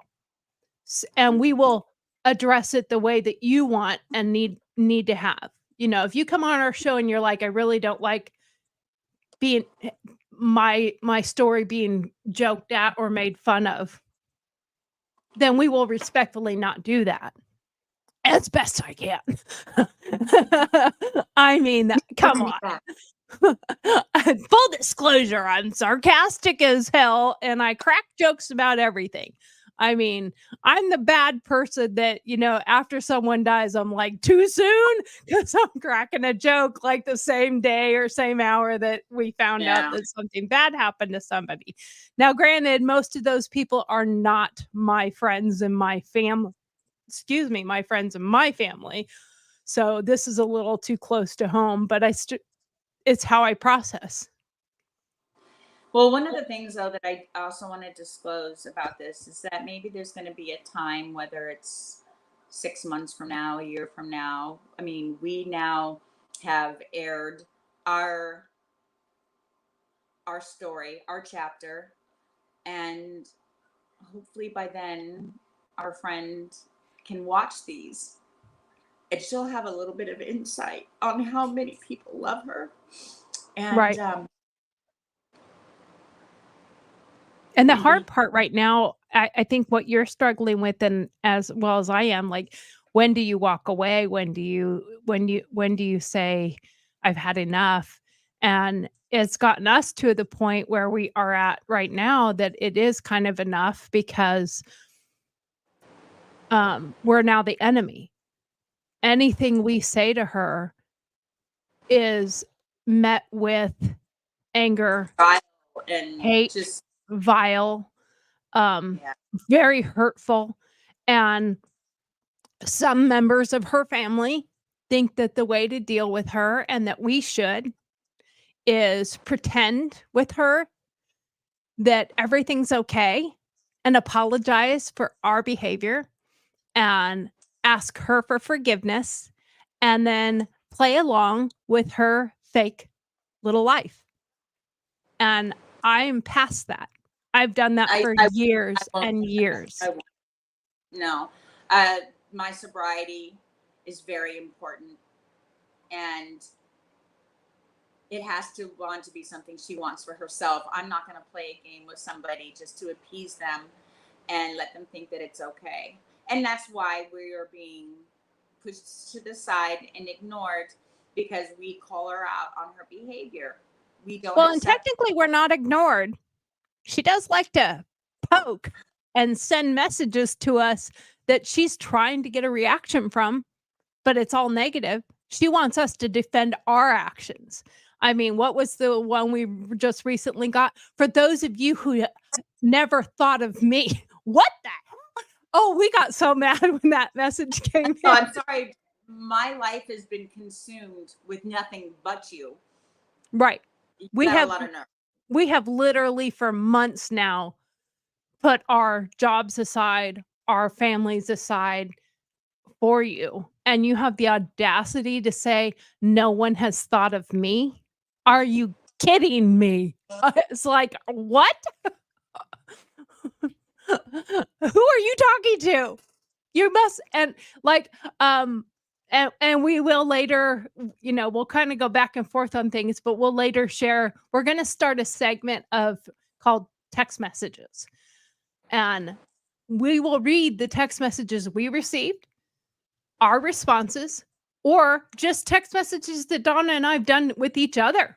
And we will address it the way that you want and need to have. If you come on our show and you're like, I really don't like being my story being joked at or made fun of, then we will respectfully not do that as best I can. I mean, come on. Full disclosure, I'm sarcastic as hell and I crack jokes about everything. I mean, I'm the bad person that, after someone dies, I'm like, too soon? Because I'm cracking a joke like the same day or same hour that we found out that something bad happened to somebody. Now, granted, most of those people are not my friends and my family. Excuse me, my friends and my family. So this is a little too close to home, but it's how I process. Well, one of the things, though, that I also want to disclose about this is that maybe there's going to be a time, whether it's 6 months from now, a year from now. I mean, we now have aired our story, our chapter, and hopefully by then our friend can watch these and she'll have a little bit of insight on how many people love her. And right. And the hard part right now, I think what you're struggling with, and as well as I am, like, when do you walk away? When do you say, I've had enough? And it's gotten us to the point where we are at right now that it is kind of enough, because we're now the enemy. Anything we say to her is met with anger, and hate, just vile, very hurtful. And some members of her family think that the way to deal with her, and that we should, is pretend with her that everything's okay and apologize for our behavior and ask her for forgiveness and then play along with her fake little life. And I'm past that. I've done that for years and years. No, my sobriety is very important, and it has to want to be something she wants for herself. I'm not going to play a game with somebody just to appease them and let them think that it's okay. And that's why we are being pushed to the side and ignored, because we call her out on her behavior. We don't. Well, and technically we're not ignored. She does like to poke and send messages to us that she's trying to get a reaction from, but it's all negative. She wants us to defend our actions. I mean, what was the one we just recently got? For those of you who never thought of me, what the hell? Oh, we got so mad when that message came in. I'm sorry. My life has been consumed with nothing but you. Right. We have a lot of nerve. We have literally for months now put our jobs aside, our families aside for you. And you have the audacity to say, no one has thought of me? Are you kidding me? It's like, what? Who are you talking to? You must, and like, and we will later, we'll kind of go back and forth on things, but we'll later share. We're going to start a segment called text messages, and we will read the text messages we received, our responses or just text messages that Donna and I've done with each other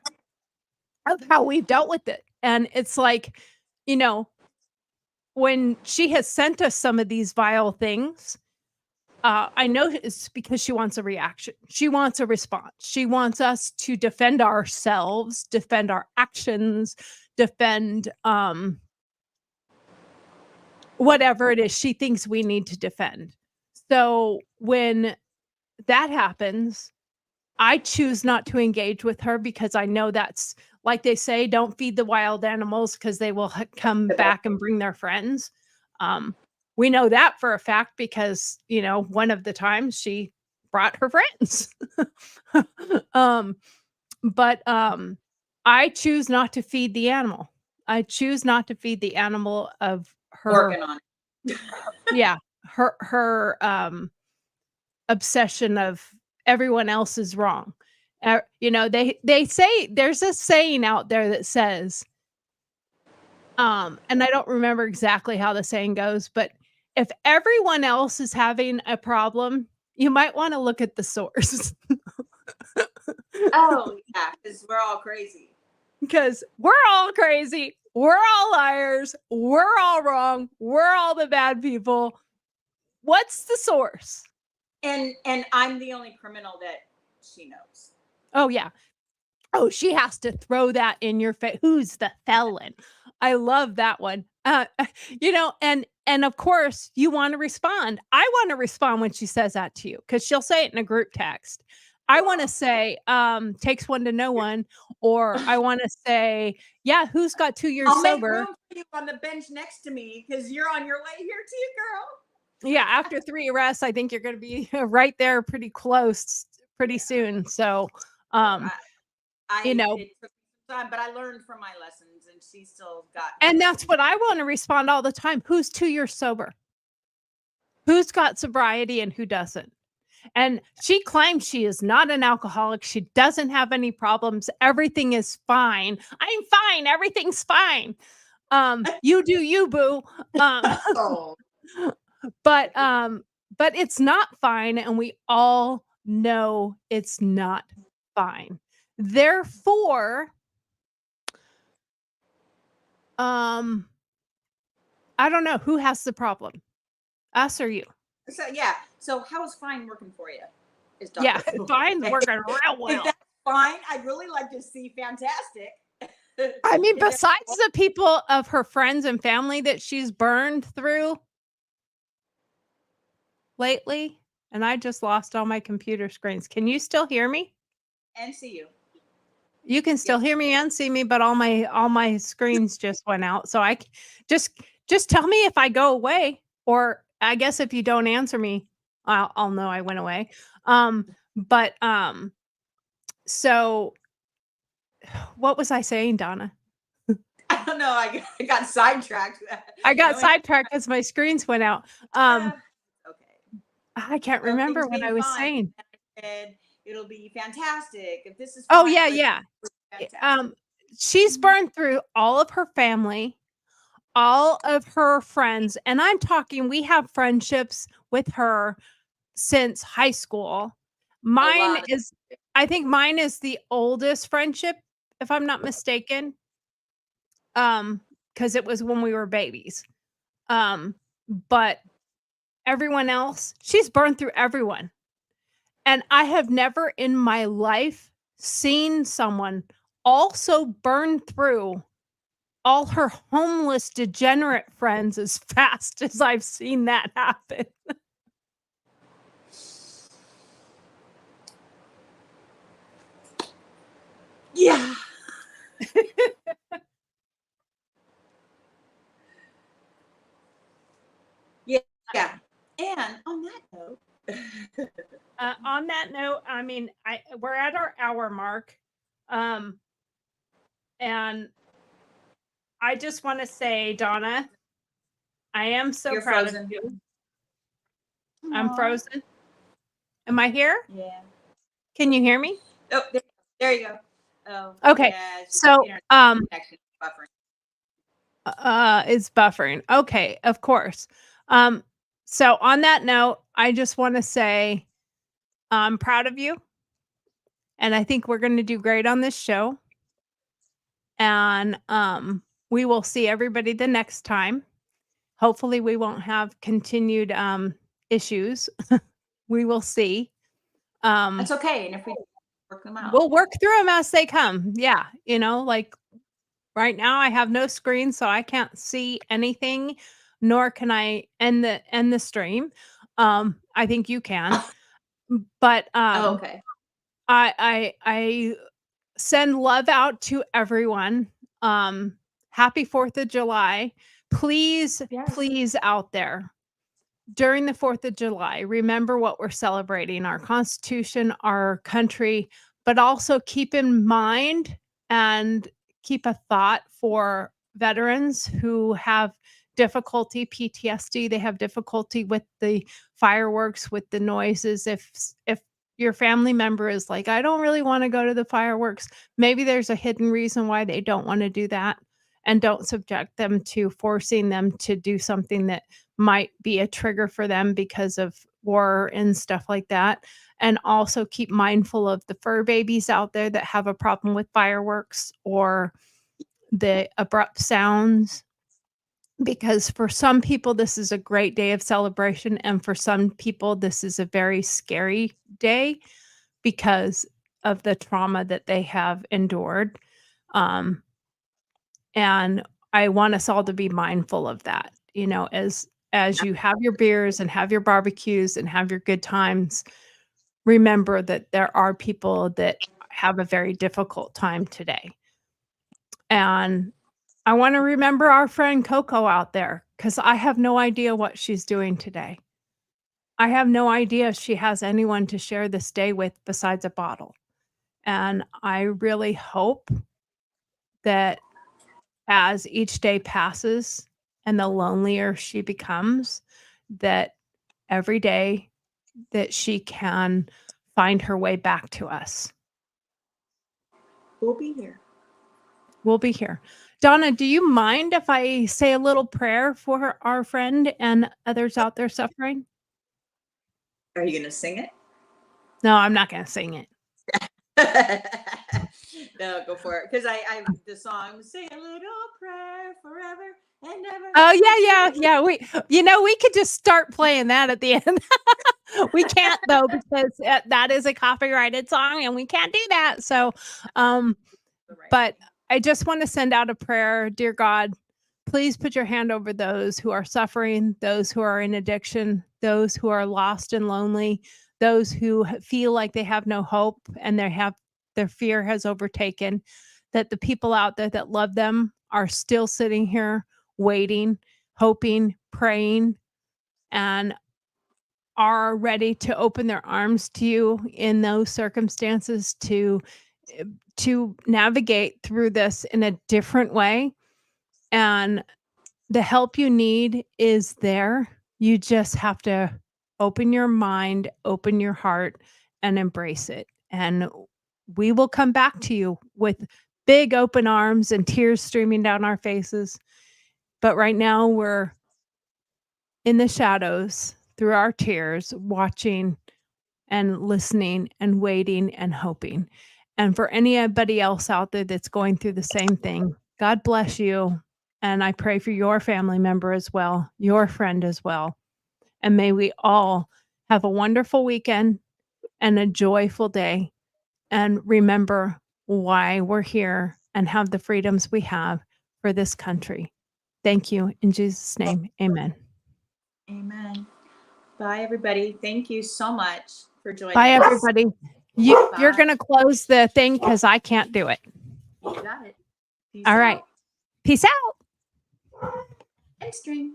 of how we've dealt with it. And it's like, you know, when she has sent us some of these vile things, I know it's because she wants a reaction. She wants a response. She wants us to defend ourselves, defend our actions, defend whatever it is she thinks we need to defend. So when that happens, I choose not to engage with her because I know that's like they say, don't feed the wild animals because they will come back and bring their friends. We know that for a fact because, you know, one of the times she brought her friends. um, but I choose not to feed the animal. I choose not to feed the animal of her. Working on it. Yeah, her obsession of everyone else is wrong. You know, they say there's a saying out there that says, and I don't remember exactly how the saying goes, but if everyone else is having a problem, you might want to look at the source. Oh, yeah, because we're all crazy. Because we're all crazy, we're all liars, we're all wrong, we're all the bad people. What's the source? And I'm the only criminal that she knows. Oh yeah. Oh, she has to throw that in your face. Who's the felon? I love that one. You know, and of course you want to respond. I want to respond when she says that to you because she'll say it in a group text. I want to say, takes one to know one, or I want to say, yeah, who's got 2 years I'll make sober? room for you on the bench next to me because you're on your way here too, girl. Yeah, after 3 arrests, I think you're going to be right there pretty close pretty soon. So, you know, it took some time, but I learned from my lessons, and she still got. and that's what I want to respond all the time. Who's 2 years sober? Who's got sobriety and who doesn't? And she claims she is not an alcoholic. She doesn't have any problems. Everything is fine. I'm fine. Everything's fine. You do you, boo. Oh. But it's not fine, and we all know it's not fine. Therefore, I don't know who has the problem, us or you. So yeah. So how's fine working for you? Is Yeah, Dr. fine's working real If well. that's fine, I'd really like to see fantastic. I mean, Is that- besides the people of her friends and family that she's burned through lately, and I just lost all my computer screens. Can you still hear me? and see you. You can still hear me and see me, but all my screens just went out. So just tell me if I go away, or I guess if you don't answer me, I'll know I went away. But so what was I saying, Donna? I don't know. I got sidetracked. I got sidetracked because my screens went out. Okay. I can't Well, remember things what being I was fine. saying. I said it'll be fantastic if this is. Oh fine, yeah, let's yeah. do fantastic. She's burned through all of her family, all of her friends, and I'm talking, we have friendships with her since high school. Mine is, I think mine is the oldest friendship, if I'm not mistaken. Because it was when we were babies. But everyone else, she's burned through everyone. And I have never in my life seen someone also burn through all her homeless degenerate friends as fast as I've seen that happen. Yeah. Yeah. And on that note, I mean, we're at our hour mark. And I just want to say, Donna, I am so you're proud frozen. of you. I'm frozen. Am I here? Yeah. Can you hear me? Oh, there you go. Oh, Okay. yeah, So, connection buffering. it's buffering. Okay, of course. So on that note, I just want to say I'm proud of you. And I think we're going to do great on this show. And we will see everybody the next time. Hopefully we won't have continued issues. We will see. That's okay. And if we work them out. We'll work through them as they come. Yeah. Like right now I have no screen, so I can't see anything, nor can I end the stream. I think you can. But Oh, okay. I send love out to everyone. Happy 4th of July. Please, Yes. please out there during the 4th of July, remember what we're celebrating, our Constitution, our country, but also keep in mind and keep a thought for veterans who have difficulty, PTSD. They have difficulty with the fireworks, with the noises. If your family member is like, I don't really want to go to the fireworks, maybe there's a hidden reason why they don't want to do that. And don't subject them to forcing them to do something that might be a trigger for them because of war and stuff like that. And also keep mindful of the fur babies out there that have a problem with fireworks or the abrupt sounds. Because for some people, this is a great day of celebration. And for some people, this is a very scary day because of the trauma that they have endured. And I want us all to be mindful of that, as you have your beers and have your barbecues and have your good times, remember that there are people that have a very difficult time today. And I want to remember our friend Coco out there because I have no idea what she's doing today. I have no idea if she has anyone to share this day with besides a bottle. And I really hope that as each day passes and the lonelier she becomes, that every day that she can find her way back to us. We'll be here. We'll be here. Donna, do you mind if I say a little prayer for our friend and others out there suffering? Are you going to sing it? No, I'm not going to sing it. No, go for it. Because I the song "Say a Little Prayer Forever and Never." Oh yeah. We could just start playing that at the end. We can't though because that is a copyrighted song and we can't do that. So, but I just want to send out a prayer, dear God. Please put your hand over those who are suffering, those who are in addiction, those who are lost and lonely, those who feel like they have no hope and their fear has overtaken, that the people out there that love them are still sitting here waiting, hoping, praying, and are ready to open their arms to you in those circumstances to navigate through this in a different way. And the help you need is there. You just have to open your mind, open your heart, and embrace it. And we will come back to you with big open arms and tears streaming down our faces. But right now we're in the shadows through our tears, watching and listening and waiting and hoping. And for anybody else out there that's going through the same thing, God bless you. And I pray for your family member as well, your friend as well. And may we all have a wonderful weekend and a joyful day. And remember why we're here and have the freedoms we have for this country. Thank you. In Jesus' name, amen. Amen. Bye, everybody. Thank you so much for joining Bye, us. everybody. You're going to close the thing because I can't do it. You got it. Peace All right. out. Peace out. End stream.